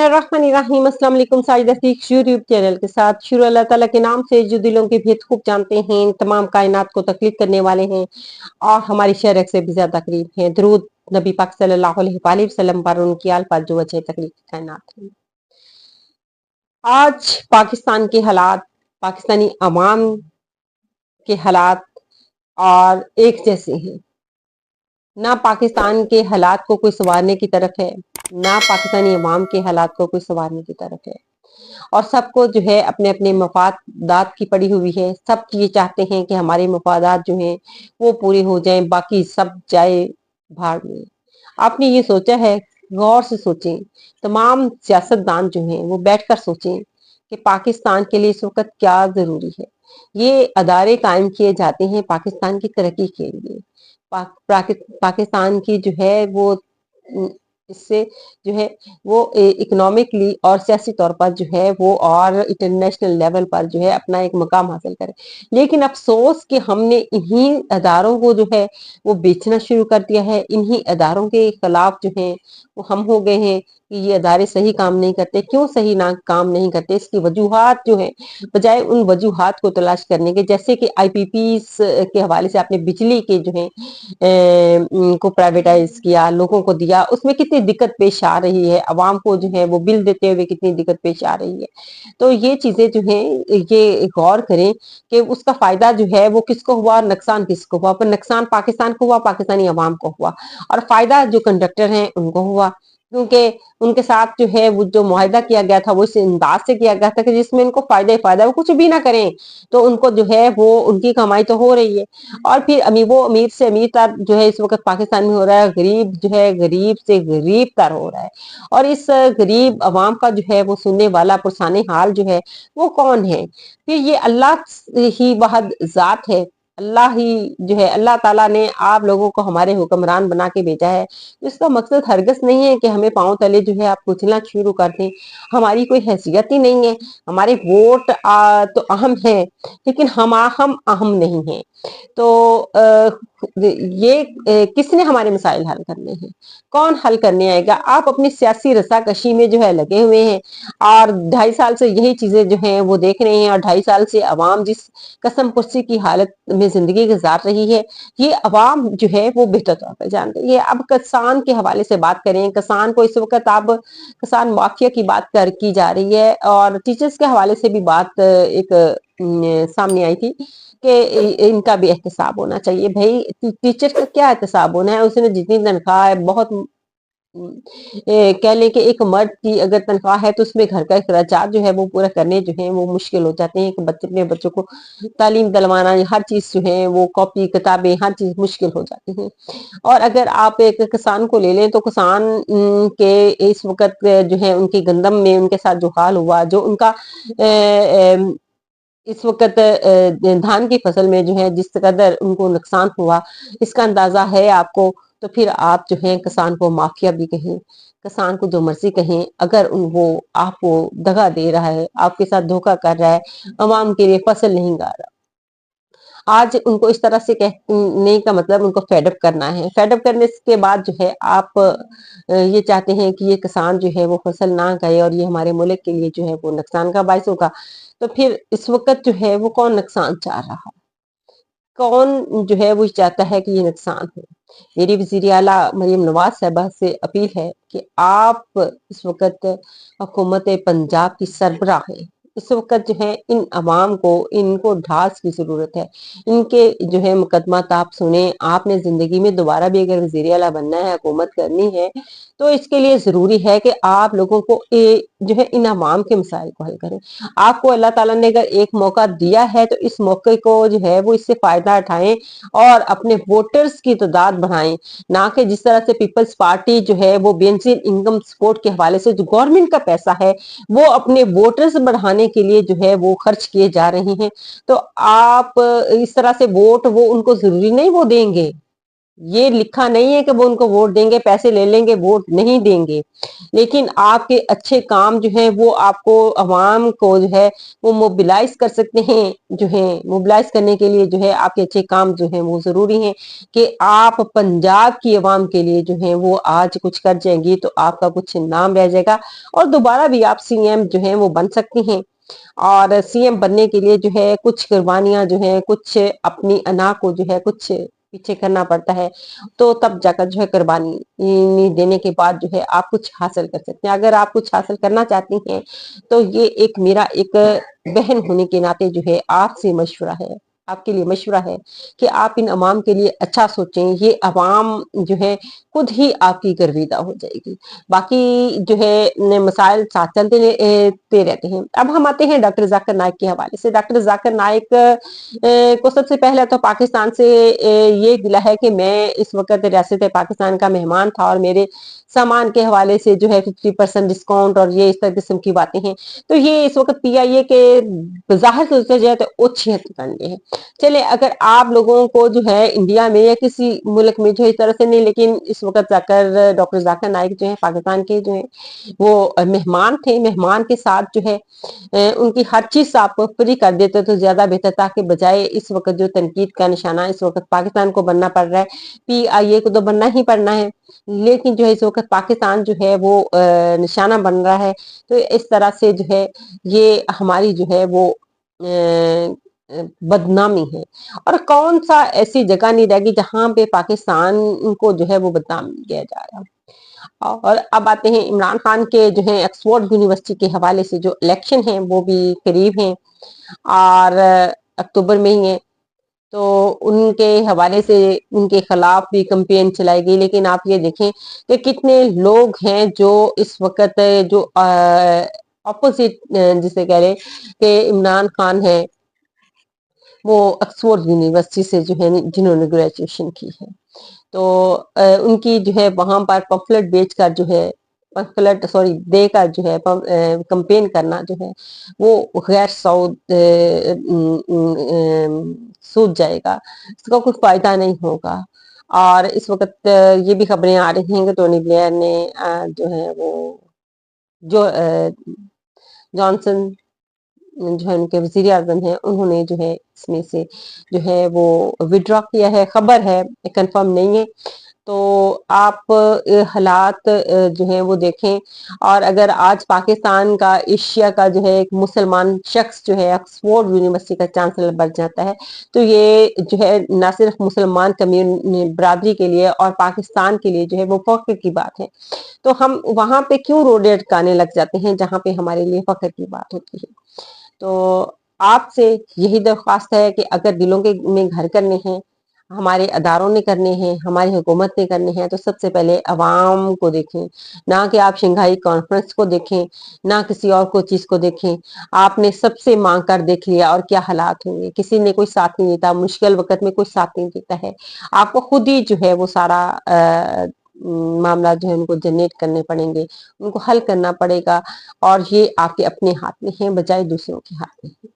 बिस्मिल्लाहिर्रहमानिर्रहीम। अस्सलाम वालेकुम। साजिदा सीख यूट्यूब चैनल के साथ शुरू अल्लाह ताला के नाम से जो दिलों के भेद खूब जानते हैं, तमाम कायनात को तकलीफ करने वाले हैं और हमारी शरक से भी ज्यादा करीब हैं। दरूद नबी पाक सल्लल्लाहु अलैहि वसल्लम पर, उनकी आल पर जो वजह तकलीफ कायनात है। आज पाकिस्तान के हालात, पाकिस्तानी अवाम के हालात और एक जैसे हैं। ना पाकिस्तान के हालात को कोई संवारने की तरफ है, ना पाकिस्तानी अवाम के हालात को कोई संवारने की तरफ है, और सबको जो है अपने अपने मफादात की पड़ी हुई है। सब ये चाहते हैं कि हमारे मफादात जो हैं वो पूरे हो जाएं, बाकी सब जाए भाड़ में। आपने ये सोचा है? गौर से सोचें, तमाम सियासतदान जो हैं वो बैठकर सोचें कि पाकिस्तान के लिए इस वक्त क्या जरूरी है। ये अदारे कायम किए जाते हैं पाकिस्तान की तरक्की के लिए। पाकिस्तान की जो है वो इससे जो है वो इकोनॉमिकली और सियासी तौर पर जो है वो और इंटरनेशनल लेवल पर जो है अपना एक मुकाम हासिल करे। लेकिन अफसोस कि हमने इन्हीं अदारों को जो है वो बेचना शुरू कर दिया है। इन्हीं अदारों के खिलाफ जो है वो हम हो गए हैं कि ये अदारे सही काम नहीं करते। क्यों सही ना काम नहीं करते, इसकी वजूहात जो है, बजाय उन वजूहात को तलाश करने के, जैसे कि आईपीपी के हवाले से आपने बिजली के जो है को प्राइवेटाइज किया, लोगों को दिया, उसमें कितनी दिक्कत पेश आ रही है, अवाम को जो है वो बिल देते हुए कितनी दिक्कत पेश आ रही है। तो ये चीजें जो है ये गौर करें कि उसका फायदा जो है वो किसको हुआ, नुकसान किसको हुआ। पर नुकसान पाकिस्तान को हुआ, पाकिस्तानी अवाम को हुआ, और फायदा जो कंडक्टर हैं उनको हुआ, क्योंकि उनके साथ जो है वो जो मुआहिदा किया गया था वो इस अंदाज से किया गया था कि जिसमें इनको फायदा ही फायदा, वो कुछ भी ना करें तो उनको जो है वो उनकी कमाई तो हो रही है। और फिर वो अमीर से अमीर तर जो है इस वक्त पाकिस्तान में हो रहा है, गरीब जो है गरीब से गरीब तर हो रहा है। और इस गरीब अवाम का जो है वो सुनने वाला पुरसाने हाल जो है वो कौन है? फिर ये अल्लाह ही वहद जात है। अल्लाह ही जो है, अल्लाह ताला ने आप लोगों को हमारे हुक्मरान बना के भेजा है। इसका मकसद हरगस नहीं है कि हमें पांव तले जो है आप कुचलना शुरू कर दें। हमारी कोई हैसियत ही नहीं है। हमारे वोट तो अहम है, लेकिन हम अहम नहीं है। तो ये किसने हमारे मसाइल हल करने हैं? कौन हल करने आएगा? आप अपनी सियासी रस्साकशी में जो है लगे हुए हैं और 2.5 साल से यही चीजें जो हैं वो देख रहे हैं। और 2.5 साल से अवाम जिस कसम पुर्सी की हालत में जिंदगी गुजार रही है, ये अवाम जो है वो बेहतर तौर पर जानती है। अब किसान के हवाले से बात करें, किसान को इस वक्त अब किसान माफिया की बात की जा रही है, और टीचर्स के हवाले से भी बात एक सामने आई थी कि इनका भी एहतसाब होना चाहिए। भाई टीचर का क्या एहतसाब होना है? उसने जितनी तनख्वाह है, बहुत कह लें कि एक मर्द की अगर तनख्वाह है तो उसमें घर का अखराजात जो है वो पूरा करने जो है वो मुश्किल हो जाते हैं। कि अपने बच्चों को तालीम दिलवाना, हर चीज जो है वो कॉपी किताबें हर चीज मुश्किल हो जाती है। और अगर आप एक किसान को ले लें तो किसान के इस वक्त जो है उनकी गंदम में उनके साथ जो हाल हुआ, जो उनका इस वक्त धान की फसल में जो है जिस कदर उनको नुकसान हुआ, इसका अंदाजा है आपको। तो फिर आप जो है किसान को माफिया भी कहें, किसान को जो मर्जी कहें, अगर वो आपको दगा दे रहा है, आपके साथ धोखा कर रहा है, अवाम के लिए फसल नहीं गा रहा, आज उनको इस तरह से कहने का मतलब उनको फेडअप करना है। फेडअप करने के बाद जो है आप ये चाहते हैं कि ये किसान जो है वो फसल ना गए और ये हमारे मुल्क के लिए जो है वो नुकसान का बायस होगा। तो फिर इस वक्त जो है वो कौन नुकसान चाह रहा है? कौन जो है वो चाहता है कि ये नुकसान हो? मेरी वज़ीर आला मरीम नवाज साहबा से अपील है कि आप इस वक्त हुकूमत पंजाब की सरबराह हैं। इस वक्त जो है इन अवाम को, इनको ढास की जरूरत है। इनके जो है मुकदमात आप सुने। आपने जिंदगी में दोबारा भी अगर वज़ीर आला बनना है, हुकूमत करनी है, तो इसके लिए जरूरी है कि आप लोगों को जो है इन अवाम के मसाइल को हल करें। आपको अल्लाह ताला ने अगर एक मौका दिया है तो इस मौके को जो है वो इससे फायदा उठाएं और अपने वोटर्स की तादाद बढ़ाएं। ना कि जिस तरह से पीपल्स पार्टी जो है वो बेंजीन इनकम सपोर्ट के हवाले से जो गवर्नमेंट का पैसा है वो अपने वोटर्स बढ़ाने के लिए जो है वो खर्च किए जा रहे हैं। तो आप इस तरह से वोट वो उनको जरूरी नहीं वो देंगे, ये लिखा नहीं है कि वो उनको वोट देंगे, पैसे ले लेंगे, वोट नहीं देंगे, लेकिन आपके अच्छे काम जो है वो आपको अवाम को जो है वो मोबिलाइज कर सकते हैं। जो है मोबिलाइज करने के लिए जो है आपके अच्छे काम जो है वो जरूरी है कि आप पंजाब की अवाम के लिए जो है वो आज कुछ कर जाएंगी तो आपका कुछ नाम रह जाएगा और दोबारा भी आप सीएम जो है वो बन सकती हैं। और सीएम बनने के लिए जो है कुछ कुर्बानियां जो है, कुछ अपनी अना को जो है कुछ पीछे करना पड़ता है, तो तब जाकर जो है कुर्बानी देने के बाद जो है आप कुछ हासिल कर सकते हैं। अगर आप कुछ हासिल करना चाहती हैं तो ये एक मेरा एक बहन होने के नाते जो है आपसे मशवरा है, आपके लिए मशवरा है कि आप इन अवाम के लिए अच्छा सोचें। ये अवाम जो है खुद ही आपकी गर्विदा हो जाएगी। बाकी जो है मसाइल साथ चलते रहते हैं। अब हम आते हैं डॉक्टर जाकिर नाइक के हवाले से। डॉक्टर जाकिर नाइक को सबसे पहले तो पाकिस्तान से ये गिला है कि मैं इस वक्त रियासत पाकिस्तान का मेहमान था और मेरे सामान के हवाले से जो है 50% डिस्काउंट और ये इस तरह किस्म की बातें हैं। तो ये इस वक्त पीआईए के बाहर से सोचा जाए तो उच्च हथकंडे हैं। चले, अगर आप लोगों को जो है इंडिया में या किसी मुल्क में जो है इस तरह से नहीं, लेकिन इस वक्त जाकर डॉक्टर जाकिर नाइक जो है पाकिस्तान के जो है वो मेहमान थे, मेहमान के साथ जो है उनकी हर चीज आप फ्री कर देते तो ज्यादा बेहतर, ताकि बजाय इस वक्त जो तनकीद का निशाना इस वक्त पाकिस्तान को बनना पड़ रहा है, पीआईए को तो बनना ही पड़ना है, लेकिन जो है इस वक्त पाकिस्तान जो है वो निशाना बन रहा है। तो इस तरह से जो है ये हमारी जो है वो बदनामी है। और कौन सा ऐसी जगह नहीं रहेगी जहां पे पाकिस्तान को जो है वो बदनाम किया जा रहा है। और अब आते हैं इमरान खान के जो है ऑक्सफोर्ड यूनिवर्सिटी के हवाले से, जो इलेक्शन है वो भी करीब है और अक्टूबर में ही है, तो उनके हवाले से उनके खिलाफ भी कंपेन चलाई गई। लेकिन आप ये देखें कि कितने लोग हैं जो इस वक्त जो अपोजिट जिसे कह रहे कि इमरान खान है वो ऑक्सफोर्ड यूनिवर्सिटी से जो है जिन्होंने ग्रेजुएशन की है, तो उनकी जो है वहां पर पम्फलेट बेचकर जो है पम्फलेट सॉरी देकर जो है कंपेन करना जो है वो गैर सूझ जाएगा, इसका कुछ फायदा नहीं होगा। और इस वक्त ये भी खबरें आ रही हैं कि टोनी ब्लेयर ने जो है वो जो जॉनसन जो है उनके वजीर आजम है, उन्होंने जो है इसमें से जो है वो विड्रॉ किया है। खबर है, कंफर्म नहीं है। तो आप हालात जो है वो देखें। और अगर आज पाकिस्तान का एशिया का जो है एक मुसलमान शख्स जो है ऑक्सफोर्ड यूनिवर्सिटी का चांसलर बन जाता है, तो ये जो है ना सिर्फ मुसलमान कम्युनिटी बरादरी के लिए और पाकिस्तान के लिए जो है वो फख्र की बात है। तो हम वहां पे क्यों रोडे अटकाने लग जाते हैं जहां पे हमारे लिए फख्र की बात होती है। तो आपसे यही दरख्वास्त है कि अगर दिलों के में घर करने हैं, हमारे अदारों ने करने हैं, हमारी हुकूमत ने करने हैं, तो सबसे पहले अवाम को देखें, ना कि आप शंघाई कॉन्फ्रेंस को देखें, ना किसी और को चीज को देखें। आपने सबसे मांग कर देख लिया और क्या हालात होंगे। किसी ने कोई साथ नहीं देता, मुश्किल वक्त में कोई साथ नहीं देता है। आपको खुद ही जो है वो सारा मामला जो है उनको जनरेट करने पड़ेंगे, उनको हल करना पड़ेगा और ये आपके अपने हाथ में है बजाय दूसरों के हाथ में है।